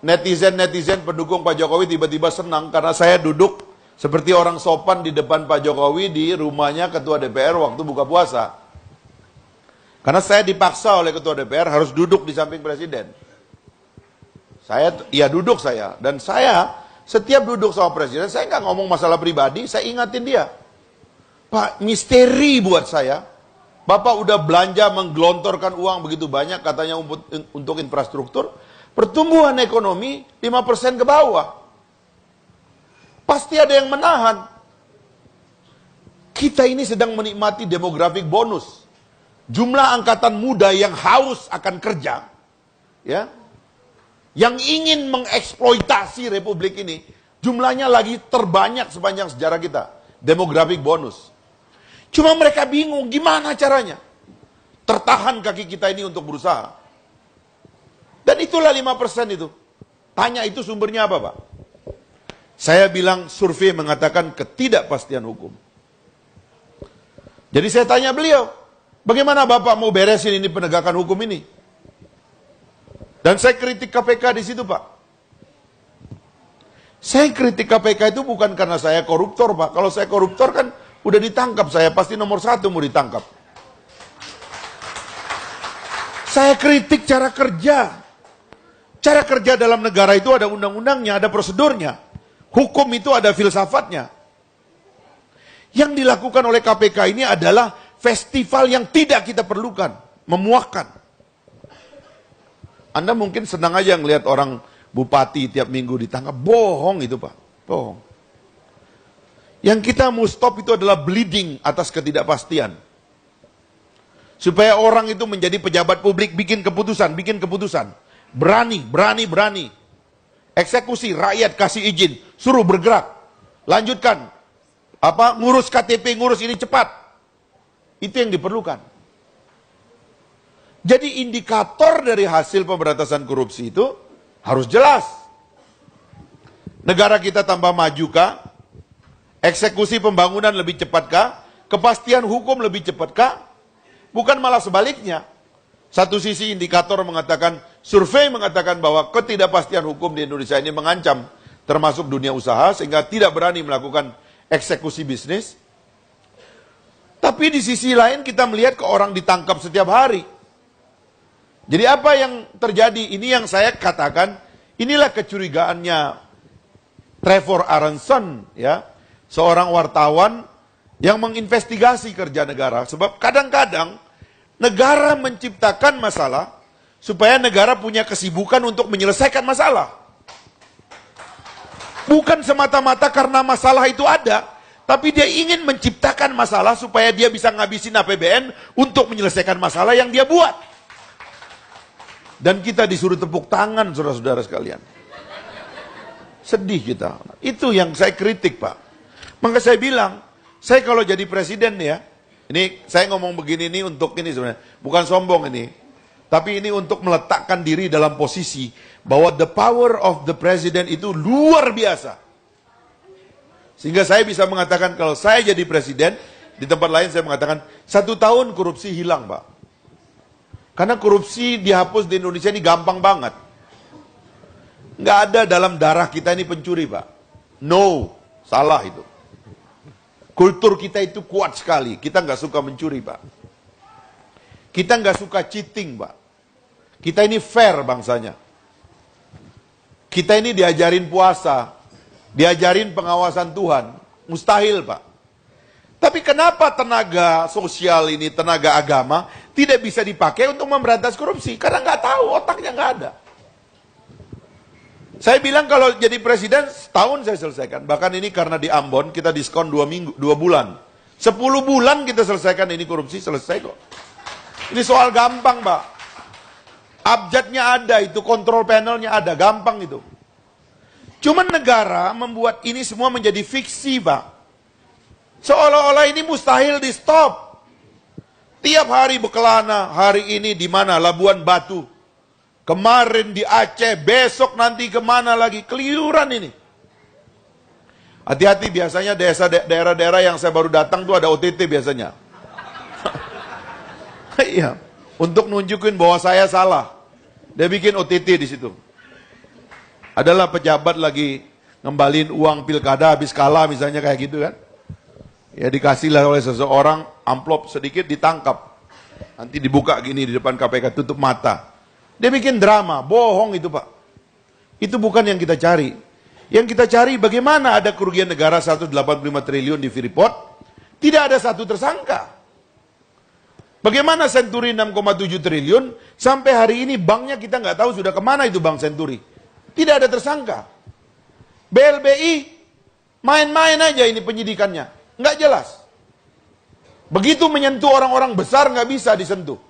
netizen pendukung Pak Jokowi tiba-tiba senang karena saya duduk seperti orang sopan di depan Pak Jokowi di rumahnya Ketua DPR waktu buka puasa. Karena saya dipaksa oleh Ketua DPR harus duduk di samping Presiden. Duduk saya. Dan saya setiap duduk sama Presiden, saya nggak ngomong masalah pribadi, saya ingatin dia. Pak, misteri buat saya. Bapak udah belanja menggelontorkan uang begitu banyak katanya untuk infrastruktur. Pertumbuhan ekonomi 5% ke bawah. Pasti ada yang menahan. Kita ini sedang menikmati demographic bonus. Jumlah angkatan muda yang haus akan kerja, ya, yang ingin mengeksploitasi Republik ini, jumlahnya lagi terbanyak sepanjang sejarah kita. Demographic bonus. Cuma mereka bingung gimana caranya tertahan kaki kita ini untuk berusaha. Dan itulah 5% itu. Tanya itu sumbernya apa, Pak? Saya bilang survei mengatakan ketidakpastian hukum. Jadi saya tanya beliau, bagaimana Bapak mau beresin ini penegakan hukum ini? Dan saya kritik KPK di situ, Pak. Saya kritik KPK itu bukan karena saya koruptor, Pak. Kalau saya koruptor kan udah ditangkap, saya pasti nomor 1 mau ditangkap. Saya kritik cara kerja. Cara kerja dalam negara itu ada undang-undangnya, ada prosedurnya. Hukum itu ada filsafatnya. Yang dilakukan oleh KPK ini adalah festival yang tidak kita perlukan, memuakkan. Anda mungkin senang aja ngelihat orang bupati tiap minggu ditangkap. Bohong itu, Pak. Bohong. Yang kita mau stop itu adalah bleeding atas ketidakpastian. Supaya orang itu menjadi pejabat publik bikin keputusan. Berani. Eksekusi, rakyat kasih izin, suruh bergerak. Lanjutkan. Ngurus KTP, ngurus ini cepat. Itu yang diperlukan. Jadi indikator dari hasil pemberantasan korupsi itu harus jelas. Negara kita tambah maju kah? Eksekusi pembangunan lebih cepat kah? Kepastian hukum lebih cepat kah? Bukan malah sebaliknya. Satu sisi indikator mengatakan, survei mengatakan bahwa ketidakpastian hukum di Indonesia ini mengancam termasuk dunia usaha sehingga tidak berani melakukan eksekusi bisnis. Tapi di sisi lain kita melihat ke orang ditangkap setiap hari. Jadi apa yang terjadi? Ini yang saya katakan, inilah kecurigaannya Trevor Aronson, ya, seorang wartawan yang menginvestigasi kerja negara. Sebab kadang-kadang negara menciptakan masalah supaya negara punya kesibukan untuk menyelesaikan masalah. Bukan semata-mata karena masalah itu ada, tapi dia ingin menciptakan masalah supaya dia bisa ngabisin APBN untuk menyelesaikan masalah yang dia buat. Dan kita disuruh tepuk tangan, saudara-saudara sekalian. Sedih kita. Itu yang saya kritik, Pak. Maka saya bilang, saya kalau jadi presiden ya, ini saya ngomong begini ini untuk ini sebenarnya, bukan sombong ini. Tapi ini untuk meletakkan diri dalam posisi bahwa the power of the president itu luar biasa. Sehingga saya bisa mengatakan kalau saya jadi presiden, di tempat lain saya mengatakan 1 tahun korupsi hilang, Pak. Karena korupsi dihapus di Indonesia ini gampang banget. Nggak ada dalam darah kita ini pencuri, Pak. No, salah itu. Kultur kita itu kuat sekali. Kita nggak suka mencuri, Pak. Kita nggak suka cheating, Pak. Kita ini fair bangsanya. Kita ini diajarin puasa, diajarin pengawasan Tuhan. Mustahil, Pak. Tapi kenapa tenaga sosial ini, tenaga agama, tidak bisa dipakai untuk memberantas korupsi? Karena nggak tahu, otaknya nggak ada. Saya bilang kalau jadi presiden, setahun saya selesaikan. Bahkan ini karena di Ambon, kita diskon 2 bulan. 10 bulan kita selesaikan ini korupsi, selesai kok. Ini soal gampang, Pak. Abjadnya ada, itu kontrol panelnya ada, gampang itu. Cuman negara membuat ini semua menjadi fiksi, Pak. Seolah-olah ini mustahil di stop. Tiap hari berkelana, hari ini di mana? Labuan Batu. Kemarin di Aceh, besok nanti kemana lagi? Keliuran ini. Hati-hati, biasanya daerah-daerah yang saya baru datang tuh ada OTT biasanya. Iya, untuk nunjukin bahwa saya salah. Dia bikin OTT di situ. Adalah pejabat lagi ngembalin uang pilkada habis kalah misalnya kayak gitu kan. Ya dikasihlah oleh seseorang amplop sedikit ditangkap. Nanti dibuka gini di depan KPK tutup mata. Dia bikin drama, bohong itu Pak. Itu bukan yang kita cari. Yang kita cari bagaimana ada kerugian negara 185 triliun di Freeport, tidak ada satu tersangka. Bagaimana Senturi 6,7 triliun, sampai hari ini banknya kita nggak tahu sudah kemana itu Bank Senturi. Tidak ada tersangka. BLBI, main-main aja ini penyidikannya. Nggak jelas. Begitu menyentuh orang-orang besar nggak bisa disentuh.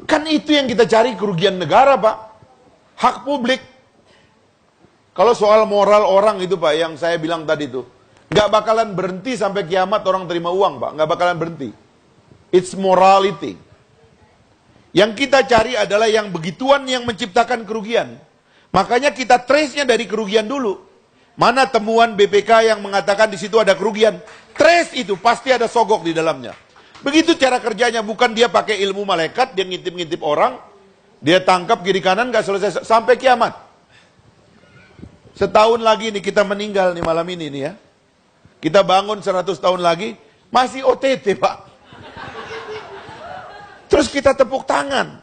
Kan itu yang kita cari, kerugian negara Pak. Hak publik. Kalau soal moral orang itu Pak, yang saya bilang tadi itu, nggak bakalan berhenti sampai kiamat orang terima uang Pak. Nggak bakalan berhenti. It's morality. Yang kita cari adalah yang begituan yang menciptakan kerugian. Makanya kita trace-nya dari kerugian dulu. Mana temuan BPK yang mengatakan di situ ada kerugian? Trace itu, pasti ada sogok di dalamnya. Begitu cara kerjanya, bukan dia pakai ilmu malaikat, dia ngintip-ngintip orang, dia tangkap kiri kanan, gak selesai, sampai kiamat. Setahun lagi nih kita meninggal nih malam ini nih ya. Kita bangun 100 tahun lagi, masih OTT Pak. Terus kita tepuk tangan.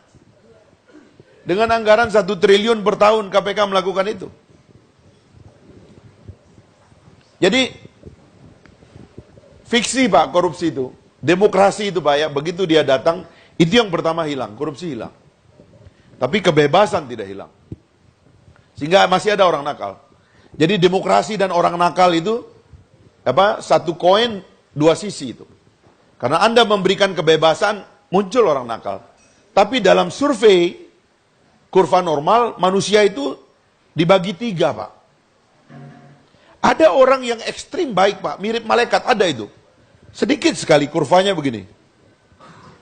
Dengan anggaran 1 triliun per tahun KPK melakukan itu. Jadi, fiksi Pak korupsi itu. Demokrasi itu Pak ya, begitu dia datang, itu yang pertama hilang, korupsi hilang. Tapi kebebasan tidak hilang. Sehingga masih ada orang nakal. Jadi demokrasi dan orang nakal itu, satu koin dua sisi itu. Karena Anda memberikan kebebasan, muncul orang nakal. Tapi dalam survei, kurva normal, manusia itu dibagi 3 Pak. Ada orang yang ekstrim baik Pak, mirip malaikat, ada itu. Sedikit sekali kurvanya begini.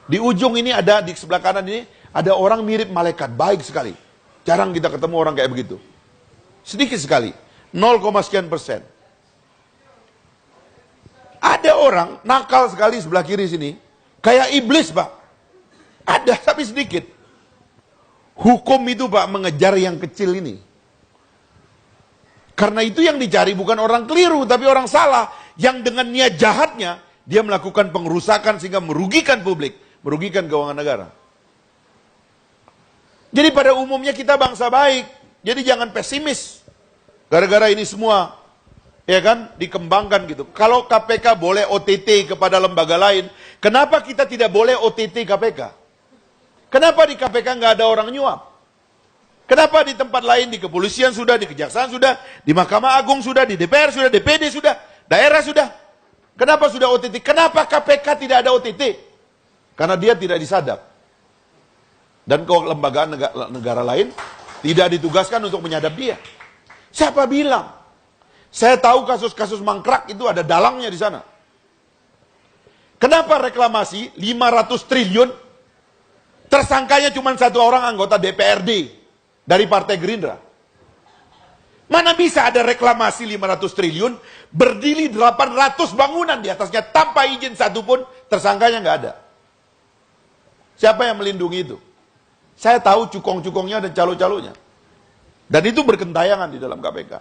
Di ujung ini ada, di sebelah kanan ini, ada orang mirip malaikat, baik sekali. Jarang kita ketemu orang kayak begitu. Sedikit sekali, 0,sekian%. Ada orang nakal sekali sebelah kiri sini, kayak iblis Pak. Ada, tapi sedikit. Hukum itu Pak mengejar yang kecil ini. Karena itu yang dicari bukan orang keliru, tapi orang salah. Yang dengan niat jahatnya, dia melakukan pengerusakan sehingga merugikan publik, merugikan keuangan negara. Jadi pada umumnya kita bangsa baik, jadi jangan pesimis. Gara-gara ini semua, ya kan, dikembangkan gitu. Kalau KPK boleh OTT kepada lembaga lain, kenapa kita tidak boleh OTT KPK? Kenapa di KPK nggak ada orang nyuap? Kenapa di tempat lain, di kepolisian sudah, di kejaksaan sudah, di Mahkamah Agung sudah, di DPR sudah, DPD sudah, daerah sudah. Kenapa sudah OTT? Kenapa KPK tidak ada OTT? Karena dia tidak disadap. Dan kelembagaan negara lain tidak ditugaskan untuk menyadap dia. Siapa bilang? Saya tahu kasus-kasus mangkrak itu ada dalangnya di sana. Kenapa reklamasi 500 triliun tersangkanya cuma satu orang anggota DPRD dari Partai Gerindra? Mana bisa ada reklamasi 500 triliun, berdiri 800 bangunan di atasnya tanpa izin satupun, tersangkanya nggak ada. Siapa yang melindungi itu? Saya tahu cukong-cukongnya dan calo-calonya. Dan itu berkentayangan di dalam KPK.